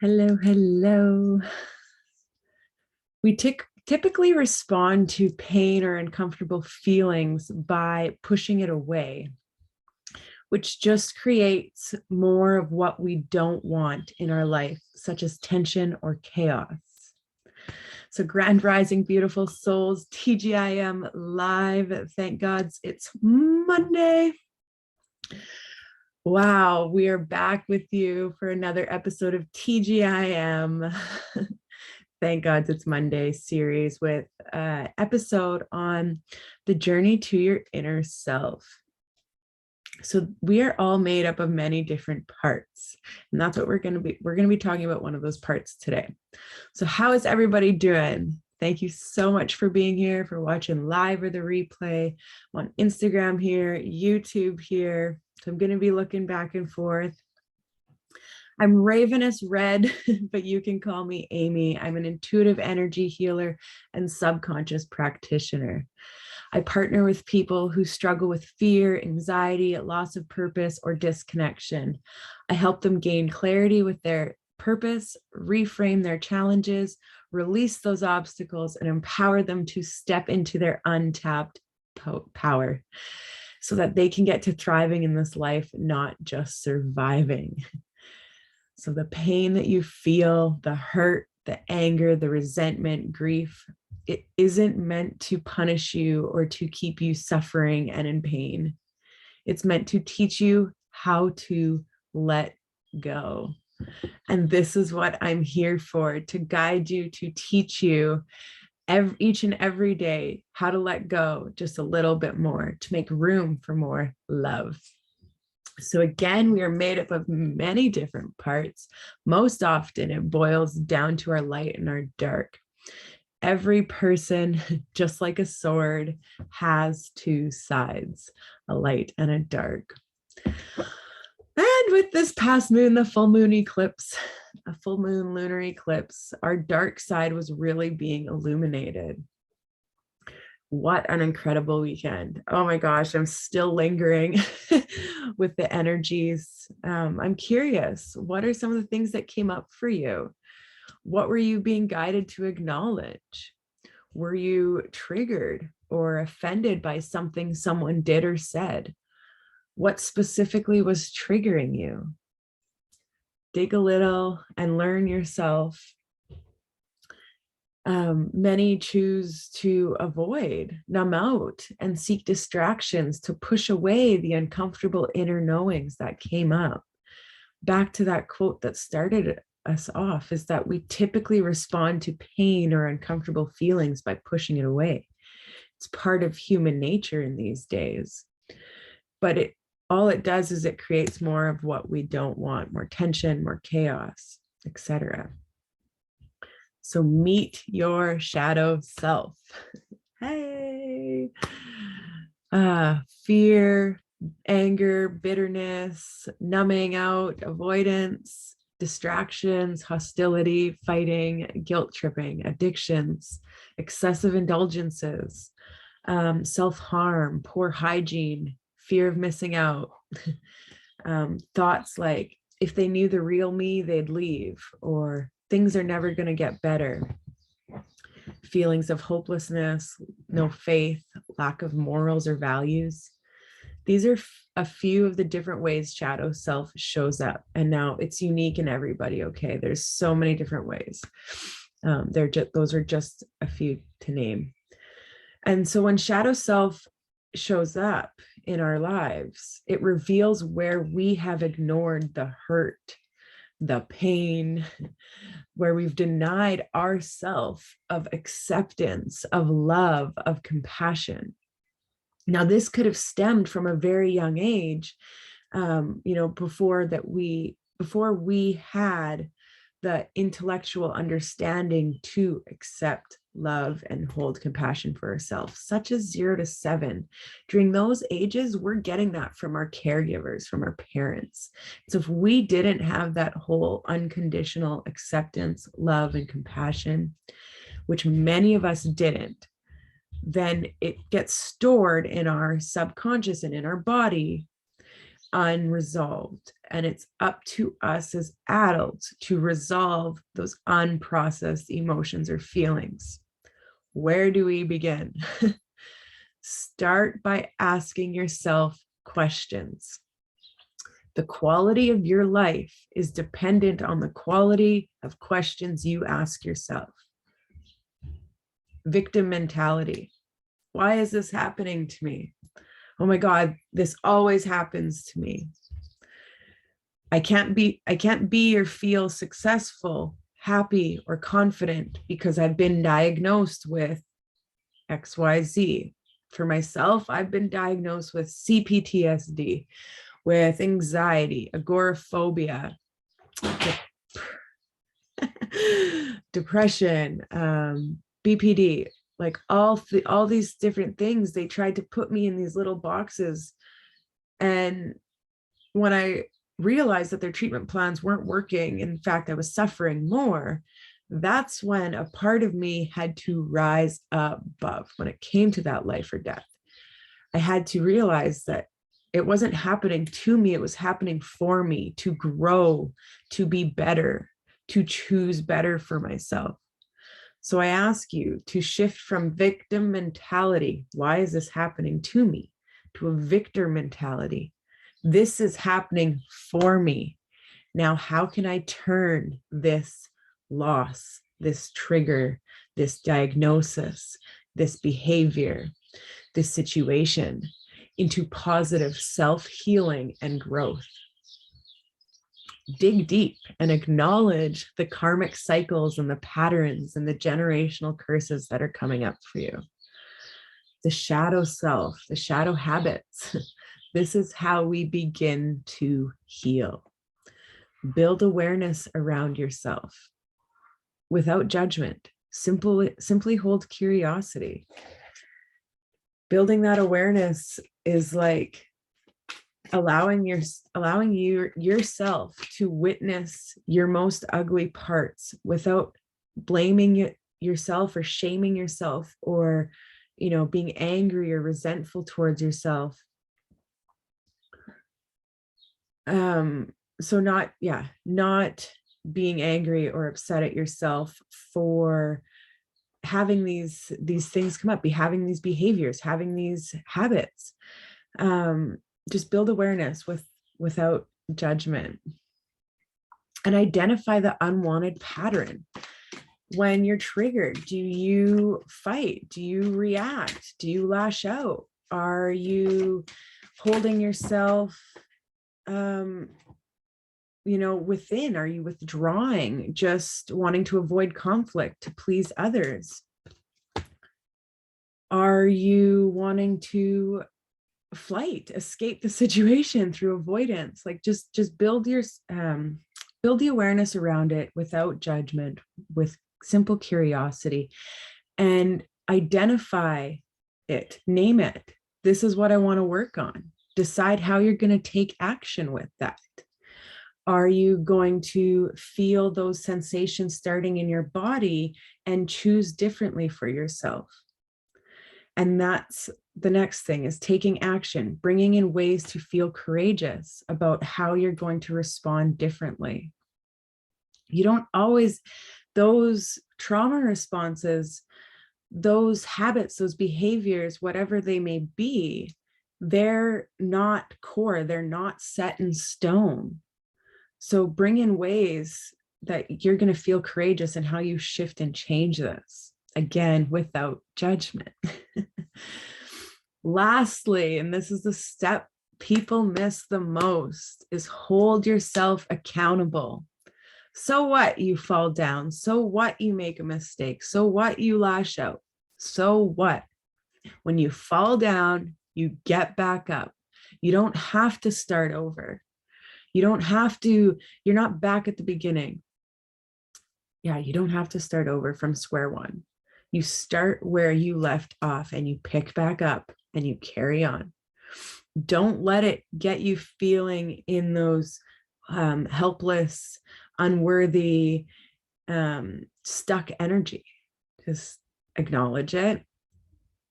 Hello, hello. We typically respond to pain or uncomfortable feelings by pushing it away, which just creates more of what we don't want in our life, such as tension or chaos. So grand rising, beautiful souls, TGIM live. Thank God it's Monday. Wow, we are back with you for another episode of TGIM. Thank God it's Monday series with an episode on the journey to your inner self. So we are all made up of many different parts, and that's what we're going to be talking about one of those parts today. So how is everybody doing? Thank you so much for being here, for watching live or the replay. I'm on Instagram here, YouTube here. So I'm going to be looking back and forth. I'm Ravenous Red, but you can call me Amy. I'm an intuitive energy healer and subconscious practitioner. I partner with people who struggle with fear, anxiety, loss of purpose, or disconnection. I help them gain clarity with their purpose, reframe their challenges, release those obstacles, and empower them to step into their untapped power so that they can get to thriving in this life, not just surviving. So the pain that you feel, the hurt, the anger, the resentment, grief, it isn't meant to punish you or to keep you suffering and in pain. It's meant to teach you how to let go. And this is what I'm here for, to guide you, to teach you each and every day how to let go just a little bit more, to make room for more love. So again, we are made up of many different parts. Most often it boils down to our light and our dark. Every person, just like a sword, has two sides, a light and a dark. And with this past moon, the full moon eclipse, a full moon lunar eclipse, our dark side was really being illuminated. What an incredible weekend. Oh my gosh, I'm still lingering with the energies. I'm curious, what are some of the things that came up for you? What were you being guided to acknowledge? Were you triggered or offended by something someone did or said? What specifically was triggering you? Dig a little and learn yourself. Many choose to avoid, numb out, and seek distractions to push away the uncomfortable inner knowings that came up. Back to that quote that started us off, is that we typically respond to pain or uncomfortable feelings by pushing it away. It's part of human nature in these days. But all it does is it creates more of what we don't want, more tension, more chaos, etc. So meet your shadow self. Hey. Fear, anger, bitterness, numbing out, avoidance, distractions, hostility, fighting, guilt tripping, addictions, excessive indulgences, self-harm, poor hygiene, fear of missing out, thoughts like, if they knew the real me, they'd leave, or things are never going to get better. Feelings of hopelessness, no faith, lack of morals or values. These are a few of the different ways shadow self shows up. And now it's unique in everybody, okay? There's so many different ways. Those are just a few to name. And so when shadow self shows up in our lives, it reveals where we have ignored the hurt, the pain, where we've denied ourself of acceptance, of love, of compassion. Now, this could have stemmed from a very young age, before we had the intellectual understanding to accept, love, and hold compassion for ourselves, such as 0 to 7. During those ages, we're getting that from our caregivers, from our parents. So if we didn't have that whole unconditional acceptance, love, and compassion, which many of us didn't, then it gets stored in our subconscious and in our body unresolved. And it's up to us as adults to resolve those unprocessed emotions or feelings. Where do we begin? Start by asking yourself questions. The quality of your life is dependent on the quality of questions you ask yourself. Victim mentality. Why is this happening to me? Oh my God, this always happens to me. I can't be or feel successful, happy, or confident because I've been diagnosed with XYZ. For myself, I've been diagnosed with CPTSD, with anxiety, agoraphobia, depression, BPD, like all these different things. They tried to put me in these little boxes. And when I realized that their treatment plans weren't working, in fact, I was suffering more, that's when a part of me had to rise above. When it came to that life or death, I had to realize that it wasn't happening to me, it was happening for me to grow, to be better, to choose better for myself. So I ask you to shift from victim mentality, why is this happening to me, to a victor mentality. This is happening for me. Now, how can I turn this loss, this trigger, this diagnosis, this behavior, this situation into positive self-healing and growth? Dig deep and acknowledge the karmic cycles and the patterns and the generational curses that are coming up for you. The shadow self, the shadow habits. This is how we begin to heal. Build awareness around yourself without judgment. Simply hold curiosity. Building that awareness is like allowing yourself to witness your most ugly parts without blaming yourself or shaming yourself or, being angry or resentful towards yourself. So not being angry or upset at yourself for having these things come up, having these behaviors, having these habits. Just build awareness without judgment and identify the unwanted pattern. When you're triggered, do you fight? Do you react? Do you lash out? Are you holding yourself within? Are you withdrawing, just wanting to avoid conflict to please others? Are you wanting to escape the situation through avoidance? Like just build the awareness around it without judgment, with simple curiosity, and identify it, name it. This is what I want to work on. Decide how you're going to take action with that. Are you going to feel those sensations starting in your body and choose differently for yourself? And that's the next thing, is taking action, bringing in ways to feel courageous about how you're going to respond differently. You don't always, those trauma responses, those habits, those behaviors, whatever they may be, they're not core, they're not set in stone. So bring in ways that you're going to feel courageous in how you shift and change this, again, without judgment. Lastly, and this is the step people miss the most, is hold yourself accountable. So what you fall down? So what you make a mistake? So what you lash out? So what? When you fall down, you get back up. You don't have to start over. You don't have to, you're not back at the beginning. Yeah, you don't have to start over from square one. You start where you left off and you pick back up and you carry on. Don't let it get you feeling in those helpless, unworthy, stuck energy. Just acknowledge it,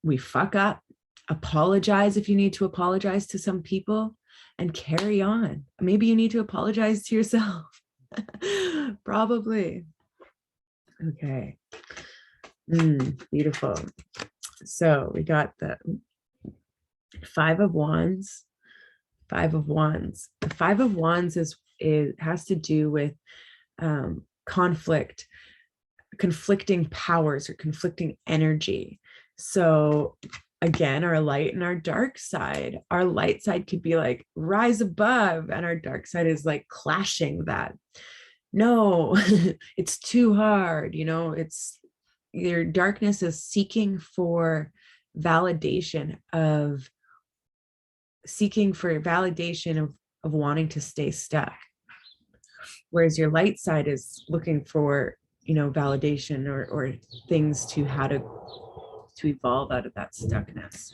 we fuck up, apologize if you need to apologize to some people, and carry on. Maybe you need to apologize to yourself. Probably. Okay. Beautiful. So we got the Five of Wands. Five of Wands. The Five of Wands has to do with conflicting powers or conflicting energy. So again, our light and our dark side. Our light side could be like rise above, and our dark side is like clashing that. No, it's too hard. It's your darkness is seeking for validation of wanting to stay stuck. Whereas your light side is looking for, validation or things to how to evolve out of that stuckness.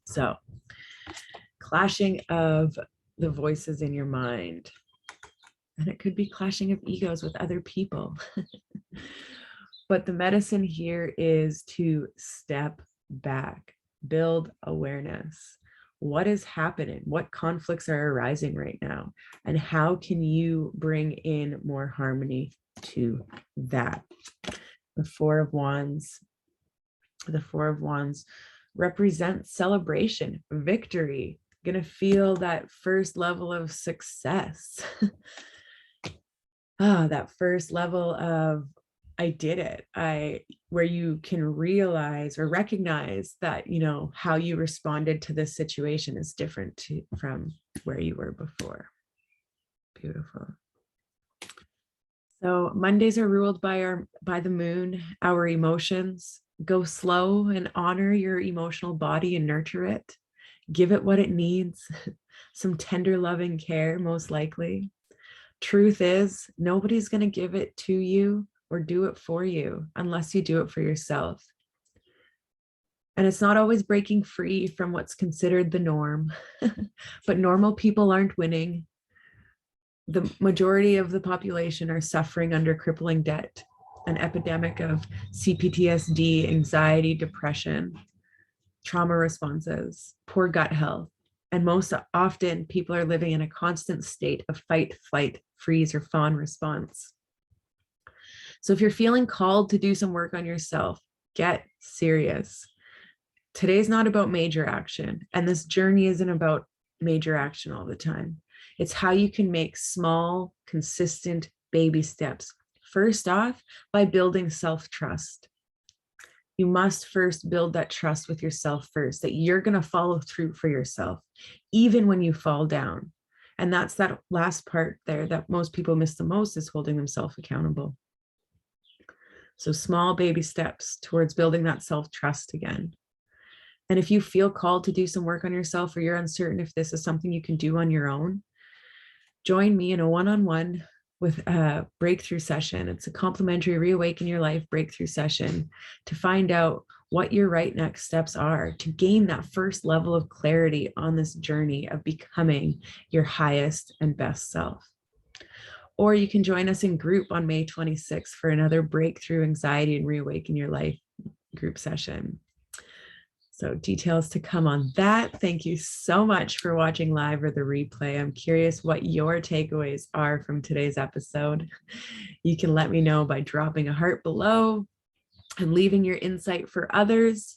So clashing of the voices in your mind. And it could be clashing of egos with other people. But the medicine here is to step back, build awareness. What is happening? What conflicts are arising right now? And how can you bring in more harmony to that? The Four of Wands. The Four of Wands represents celebration, victory. Gonna feel that first level of success. That first level of I did it. Where you can realize or recognize that, how you responded to this situation is different from where you were before. Beautiful. So Mondays are ruled by the moon, our emotions. Go slow and honor your emotional body and nurture it. Give it what it needs. Some tender loving care, most likely. Truth is, nobody's going to give it to you or do it for you unless you do it for yourself. And it's not always breaking free from what's considered the norm, but normal people aren't winning. The majority of the population are suffering under crippling debt, an epidemic of CPTSD, anxiety, depression, trauma responses, poor gut health. And most often people are living in a constant state of fight, flight, freeze, or fawn response. So if you're feeling called to do some work on yourself, get serious. Today's not about major action, and this journey isn't about major action all the time. It's how you can make small, consistent baby steps. First off, by building self-trust. You must first build that trust with yourself first, that you're going to follow through for yourself, even when you fall down. And that's that last part there that most people miss the most, is holding themselves accountable. So small baby steps towards building that self-trust again. And if you feel called to do some work on yourself, or you're uncertain if this is something you can do on your own, join me in a one-on-one with a breakthrough session. It's a complimentary Reawaken Your Life breakthrough session to find out what your right next steps are to gain that first level of clarity on this journey of becoming your highest and best self. Or you can join us in group on May 26th for another breakthrough anxiety and Reawaken Your Life group session. So details to come on that. Thank you so much for watching live or the replay. I'm curious what your takeaways are from today's episode. You can let me know by dropping a heart below and leaving your insight for others.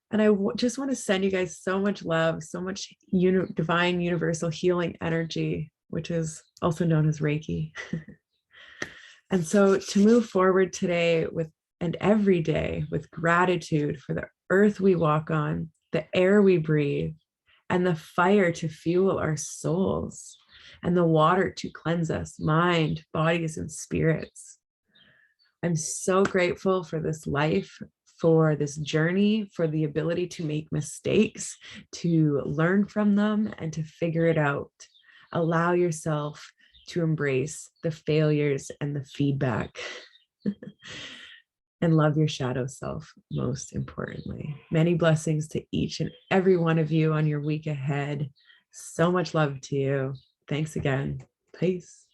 And I just want to send you guys so much love, so much divine universal healing energy, which is also known as Reiki. And so to move forward today and every day with gratitude for the earth we walk on, the air we breathe, and the fire to fuel our souls, and the water to cleanse us, mind, bodies, and spirits. I'm so grateful for this life, for this journey, for the ability to make mistakes, to learn from them, and to figure it out. Allow yourself to embrace the failures and the feedback. And love your shadow self, most importantly. Many blessings to each and every one of you on your week ahead. So much love to you. Thanks again. Peace.